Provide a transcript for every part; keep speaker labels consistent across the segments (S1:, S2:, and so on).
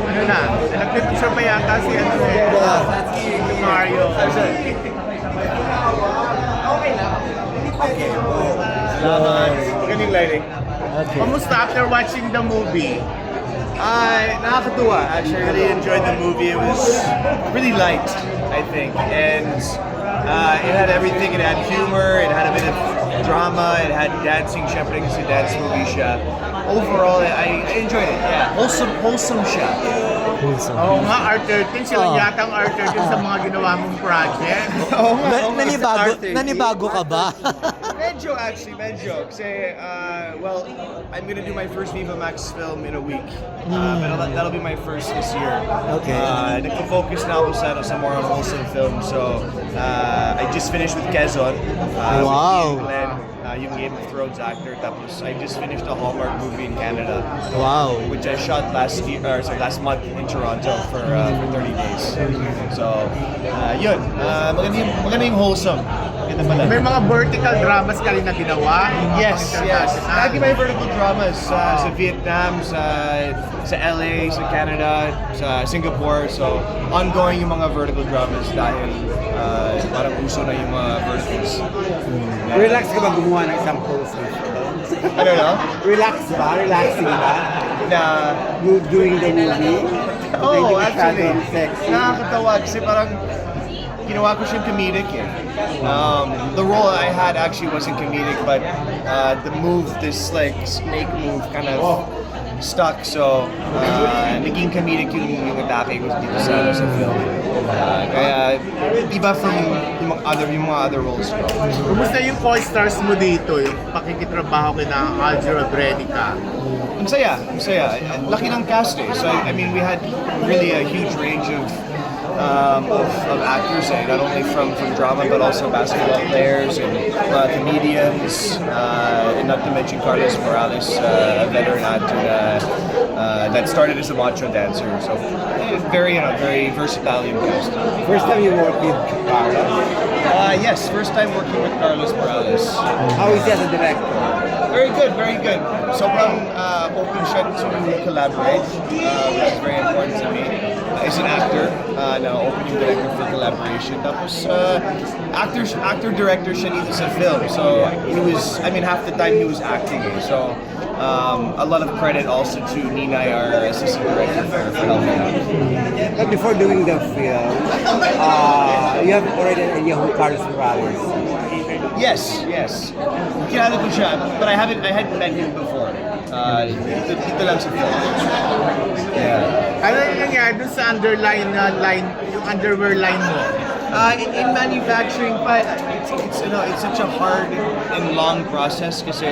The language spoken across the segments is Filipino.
S1: Ano na? Nag-picture pa yata si si Mario.
S2: Salamat. Magaling lighting.
S3: Okay.
S1: Kamusta after watching the movie?
S2: Nakakatuwa. Actually, I really enjoyed the movie. It was really light, I think. And it had everything. It had humor, it had a bit of drama, it had dancing. Syempre kasi dance movie siya. Overall, I enjoyed it. Yeah, wholesome siya.
S1: Oo nga, R13. Sila yata ang R13 sa mga ginawa mong project.
S2: Oo nga.
S3: Nanibago ka ba?
S2: Medyo. Kasi, well, I'm gonna do my first Viva Max film in a week. But that'll be my first this year.
S3: Okay.
S2: Nagpo-focus na ako sa more on wholesome film. So, I just finished with Quezon.
S3: Wow.
S2: With Ian Glenn, yung Game of Thrones actor. Tapos, I just finished a Hallmark movie in Canada.
S3: Wow.
S2: Which I shot last month in Toronto for 30 days. So, yun. Maganda yung wholesome. Maganda pala.
S1: May mga vertical dramas ka rin na ginawa.
S2: Yes.
S1: International.
S2: Lagi may vertical dramas sa Vietnam, sa LA, sa Canada, sa Singapore. So, ongoing yung mga vertical dramas dahil parang uso na yung mga verticals.
S4: Relax ka ba gumawa ng isang post?
S2: Ano no?
S4: Relax ba? Relaxing ba?
S2: Na,
S4: You doing the movie?
S2: oh,
S4: Hindi
S2: actually,
S4: masyadong sexy.
S2: nakakatawa kasi parang ginawa ko siyang comedic eh. The role I had actually wasn't comedic, but the move, this like snake move kind of stuck. So, naging comedic yung atake ko dito sa film. Kaya, iba from yung mga other roles ko.
S1: Kumusta yung co-stars mo dito? Yung pakikitrabaho kina Alger Brenica?
S2: Ang saya. Laki ng cast eh. So, I mean, we had really a huge range of actors, eh, not only from drama but also basketball players and comedians, and not to mention Carlos Morales, a veteran actor that started as a macho dancer. So very versatile yung cast.
S4: First time you worked with Carlos?
S2: Yes, first time working with Carlos Morales.
S4: How is he as a director?
S2: Very good. Sobrang open siya to collaborate, which is very important to me. As an actor, na open yung director for collaboration. Tapos, actor-director siya dito sa film. So, half the time he was acting eh. So, a lot of credit also to Ninay, our assistant director, for helping out.
S4: But before doing the film, you have already an idea who Carlos Morales is.
S2: Yes. Kilala ko siya, but I hadn't met him before. Dito lang sa film. Yeah.
S1: Ano yung nangyari dun sa underline na line, yung underwear line mo?
S2: In manufacturing, but it's such a hard and long process kasi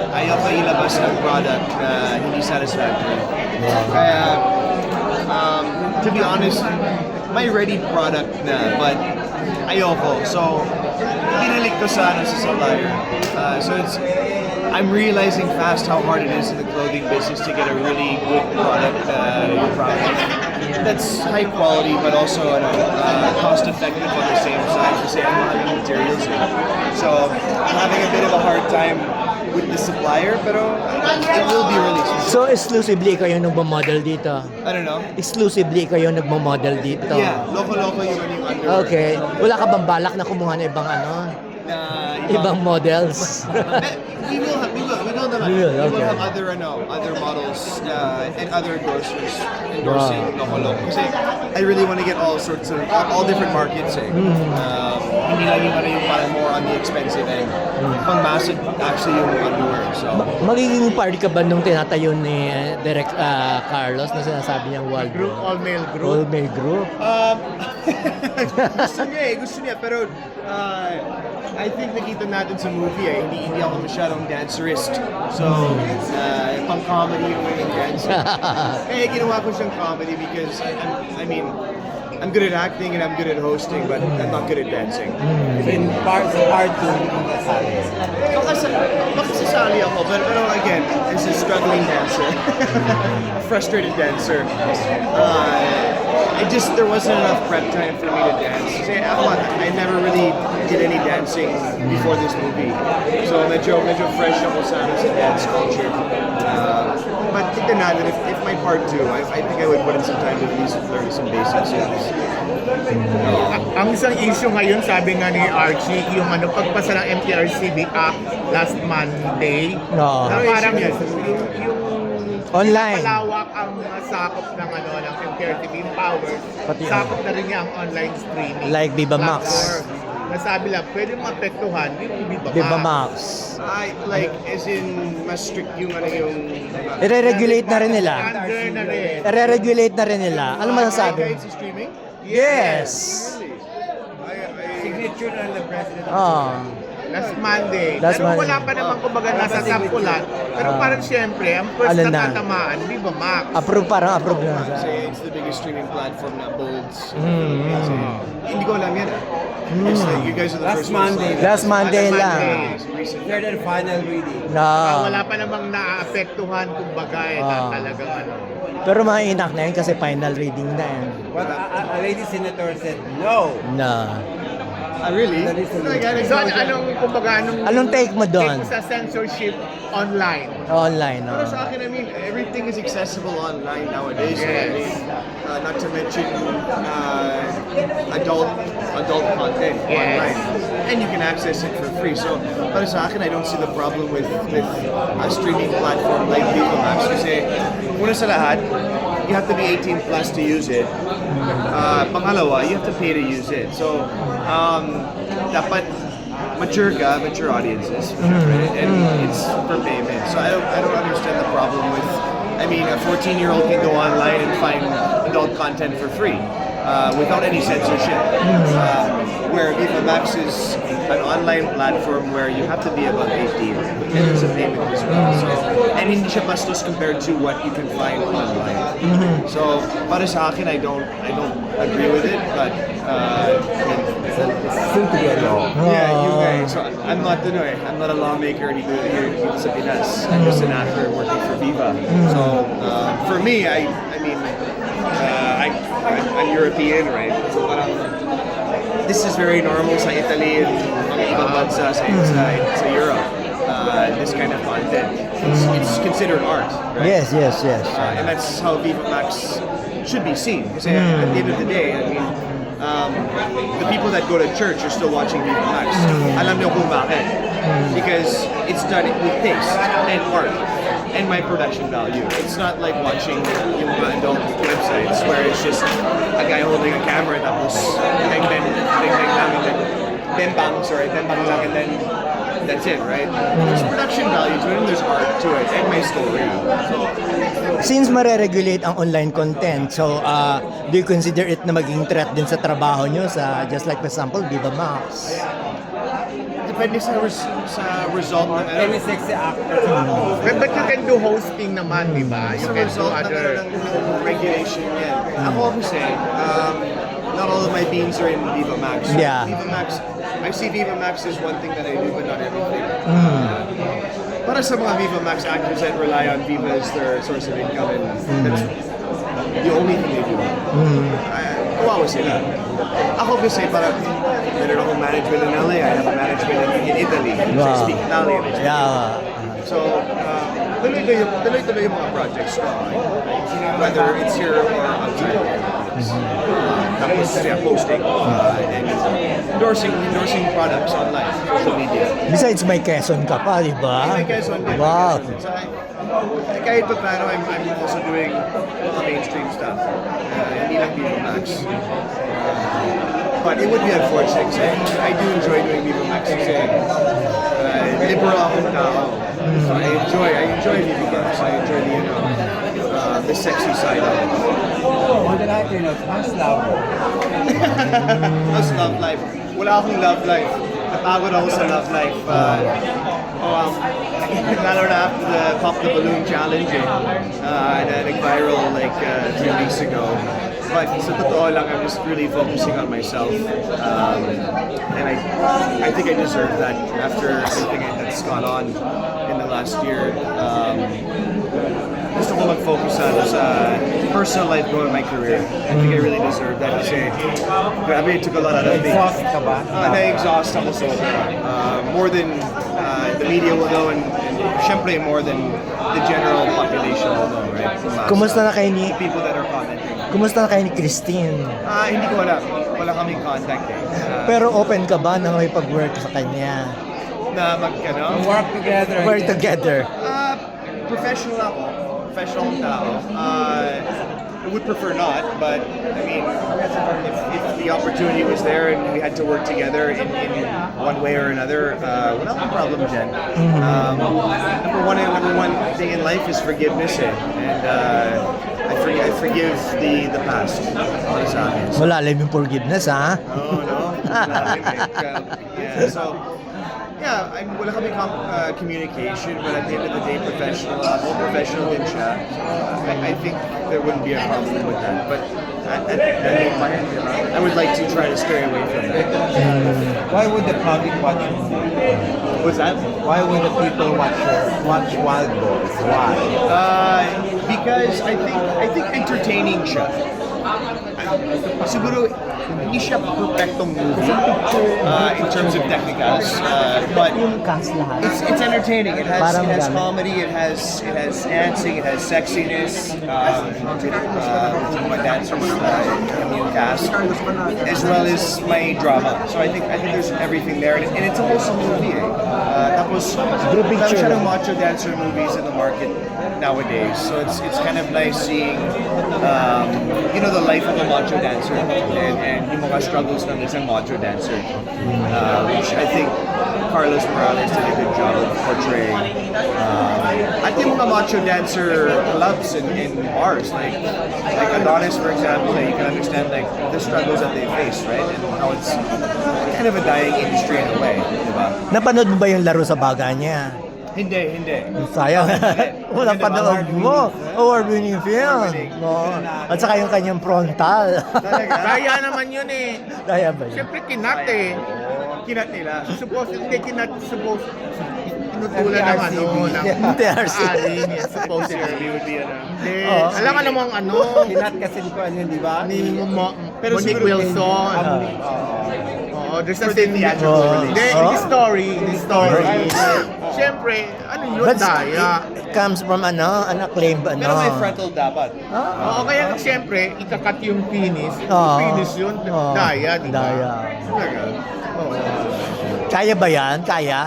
S2: ayaw pa ilabas ng product na hindi satisfactory. Kaya, to be honest, may ready product na, but ayoko. So, pinilik ko sa supplier. So I'm realizing fast how hard it is in the clothing business to get a really good product you're proud of. That's high quality, but also cost effective on the same side kasi ang mahal ng materials. So I'm having a bit of a hard time with the supplier, pero it will be released.
S3: So exclusively kayo nagmo-model dito?
S2: I don't know.
S3: Exclusively kayo nagmo-model dito?
S2: Yeah, loko-loko yung underwear.
S3: Okay. Wala ka bang balak na kumuha ng ibang ibang models?
S2: We will naman.
S3: We will,
S2: We will
S3: okay.
S2: have other models and other endorsers endorsing Loko-Loko. Kasi I really want to get all different markets eh. Hindi lang yung parang more on the expensive end. Pang massive actually yung underwear. So,
S3: Magiging part ka ba nung tinatayo ni Carlos na sinasabi niyang
S1: Group, all-male group?
S3: all-male group?
S2: gusto niya, pero I think nakita natin sa movie hindi ako masyadong dancerist. So, pang comedy yung dancer. Kaya ginawa ko siyang comedy because I'm good at acting and I'm good at hosting, but I'm not good at dancing.
S4: In part 2,
S2: Makasasali ako, pero again, as a struggling dancer, a frustrated dancer, there wasn't enough prep time for me to dance. Kasi I never really did any dancing before this movie. So medyo fresh ako sa dance culture. But imagine if my part 2, I think I would put in some time to at least learn some basics.
S1: Ang isang issue ngayon, sabi nga ni Archie, yung ano, pagpasa ng MTRCB Act last Monday.
S3: No.
S1: Na parang yung
S3: Online.
S1: palawak ang sakop ng ano ng MTRCB yung power.
S3: Pati
S1: Sakop na rin niya ang online streaming.
S3: Like Viva Max.
S1: platform. Nasabi lang, pwede maapektuhan yung
S3: Viva Max.
S2: Like, as in, mas strict yung ano yung...
S3: I-regulate na rin nila.
S1: Under na rin.
S3: I-regulate na rin nila. Ano masasabi?
S2: Kahit sa streaming?
S3: Yes.
S4: Signature na ng president.
S3: Oh.
S1: Last Monday.
S3: Last
S1: Pero
S3: Monday.
S1: wala pa naman kumbaga nasa sampulan. Pero parang siyempre, ang first
S3: Alin
S1: na
S3: na?
S1: tatamaan, Viva Max.
S3: Approve, parang approve na.
S2: Kasi it's the biggest streaming platform na bolds.
S3: Mm.
S2: Hindi ko alam yan. It's like, you guys are the
S4: Last
S2: first ones.
S4: Monday.
S3: Last Monday
S1: Last
S3: lang.
S1: Monday.
S4: Third and final reading.
S1: Wala
S3: No.
S1: pa namang naapektuhan kumbaga na talagang ano.
S3: Pero mainak na yun kasi final reading na yan.
S4: But a lady senator said no.
S3: Na.
S2: Really?
S1: So anong kumbaga
S3: Anong take mo doon?
S1: take mo sa censorship online?
S3: Online, no?
S2: Pero sa akin, I mean, everything is accessible online nowadays.
S1: Yes.
S2: I mean, not to mention adult content
S1: Yes.
S2: online. And you can access it for free. So, para sa akin, I don't see the problem with a streaming platform like Viva Max. Kasi, una sa lahat, you have to be 18 plus to use it. Pangalawa, you have to pay to use it. So, dapat mature audiences, and it's for payment. So I don't understand the problem with. I mean, a 14-year-old can go online and find adult content for free without any censorship. Where Viva Max is an online platform where you have to be above 18, and it's a payment as well. So, and hindi siya bastos compared to what you can find online. So, para sa akin, I don't agree with it, but
S4: Soon to be a law.
S2: yeah, you guys. So I'm not I'm not a lawmaker dito sa Pinas. I'm just an actor working for Viva. So for me, I'm European, right? So parang this is very normal sa Italy and mga ibang bansa sa Europe. This kind of content, it's considered art, right?
S3: Yes.
S2: And that's how Viva Max should be seen. Kasi at the end of the day, I mean, the people that go to church are still watching Viva Max. Alam niyo kung bakit. Because it's done with taste and art and my production value. It's not like watching yung mga adult websites where it's just a guy holding a camera tapos bang lang and then bang lang and then that's it, right? There's production value to it and there's art to it and my story. So,
S3: Since mareregulate ang online content, so do you consider it na maging threat din sa trabaho nyo sa, just like for example, Viva Max?
S2: depende sa result ng
S4: Any sexy actor.
S1: But you can do hosting naman, di ba? You
S2: sa
S1: can do
S2: result
S1: other...
S2: ng regulation yan. Ako kasi, not all of my beans are in Viva Max. So
S3: Yeah.
S2: Viva Max, I see Viva Max as one thing that I do, but not everything. Para sa mga Viva Max actors that rely on Viva as their source of income, and that's the only thing they do. Kawawa sila. Ako kasi parang meron akong management in LA, I have a management in Italy. So I speak Italian. I speak So, tuloy-tuloy yung mga projects ko. Whether it's here or outside. Tapos posting and endorsing products online, social media.
S3: Besides may Quezon ka pa, di ba?
S2: May Quezon din.
S3: Wow.
S2: So, kahit pa paano, I'm also doing mga mainstream stuff. Hindi lang Viva Max. But it would be unfortunate kasi I do enjoy doing Viva Max kasi liberal akong tao. So I enjoy Viva Max. I enjoy the sexy side of it.
S4: On the night, how's love?
S2: How's love life? Wala akong love life. Napagod ako sa love life. Lalo na after the Pop the Balloon challenge na nag-viral like 3 weeks ago. But sa totoo lang, I'm just really focusing on myself. And I think I deserve that after everything that's gone on in the last year. Gusto ko mag-focus sa personal life ko and my career. I think I really deserve that kasi grabe, it took a lot out of me.
S4: Exhaust ka ba?
S2: Na-exhaust ako sobra. More than the media will know and syempre more than the general population will know, right?
S3: Kumusta na kayo ni
S2: people that are commenting.
S3: Kumusta na kayo ni Christine?
S2: Hindi ko alam. Wala kaming contact eh.
S3: Pero open ka ba na may pag-work sa kanya?
S2: Na
S4: Work together.
S3: Work together.
S2: Professional ako. Professional akong tao. I would prefer not, but I mean, if the opportunity was there and we had to work together in one way or another, wala akong problem dyan. Number one thing in life is forgiveness eh. And I forgive the past. Para sa akin.
S3: Malalim yung forgiveness, ha?
S2: No. Yeah, so, yeah, wala kami communication, but at the end of the day, professional din siya. I think there wouldn't be a problem with that. But I would like to try to stray away from that.
S4: Why would the public watch you?
S2: What's that?
S4: Why would the people watch Wild Boys? Why?
S2: Because I think entertaining siya. Siguro hindi siya perfectong movie in terms of technicals, but
S3: Yung cast lahat.
S2: it's entertaining. It has
S3: Parang gamit.
S2: comedy. It has dancing. It has sexiness. My dancers yung cast, as well as my drama. So I think there's everything there, and it's a wholesome movie. Tapos
S3: Group
S2: marami
S3: picture.
S2: siya ng macho dancer movies in the market nowadays. So it's kind of nice seeing the life of a macho dancer and yung mga struggles ng isang macho dancer, which I think Carlos Morales did a good job of portraying. At yung mga macho dancer clubs in bars, like Adonis, for example, you can understand like the struggles that they face, right? And how it's kind of a dying industry in a way, diba?
S3: Napanood mo ba yung laro sa baga niya?
S2: Hindi.
S3: Sayang. Walang panood mo. Award-winning film.
S2: Award-winning.
S3: No. At saka yung kanyang frontal.
S1: Daya naman yun eh.
S3: Daya ba yun?
S1: Siyempre kinat eh.
S2: Kinat nila.
S1: Supposedly kinat, tinutulan ng ano, ng
S3: MTRC.
S1: ari niya, supposedly.
S2: would be
S1: Hindi.
S3: Oo.
S1: Alam ka namang ano,
S4: Kinat kasi ni Kuan yun, di ba?
S1: ni
S2: Pero
S1: Monique
S2: siguro-
S1: Wilson. Oo, there's a scene
S2: theatrical
S3: Oh.
S2: release.
S1: Hindi, in the story. Siyempre, ano yun,
S3: But
S1: daya.
S3: it comes from an acclaimed
S2: Pero may frontal dapat.
S1: Oo, kaya siyempre, ikakat yung penis.
S3: Oo.
S1: Penis yun,
S3: Oo.
S1: daya, di ba?
S3: Daya.
S1: Talaga. Oo.
S3: Kaya ba yan? Kaya?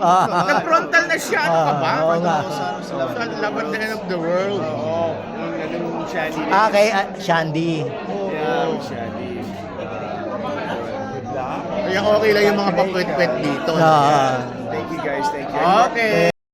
S1: Nag-frontal na siya, ano ka ba?
S3: Oo nga.
S1: Sa laban the end of the world.
S2: Oo. Yung Shandy.
S3: Kay Shandy.
S2: Yeah, Shandy.
S1: Kaya okay lang yung mga pakwet-kwet dito.
S3: Ah.
S2: Thank you guys. Thank you.
S1: Okay.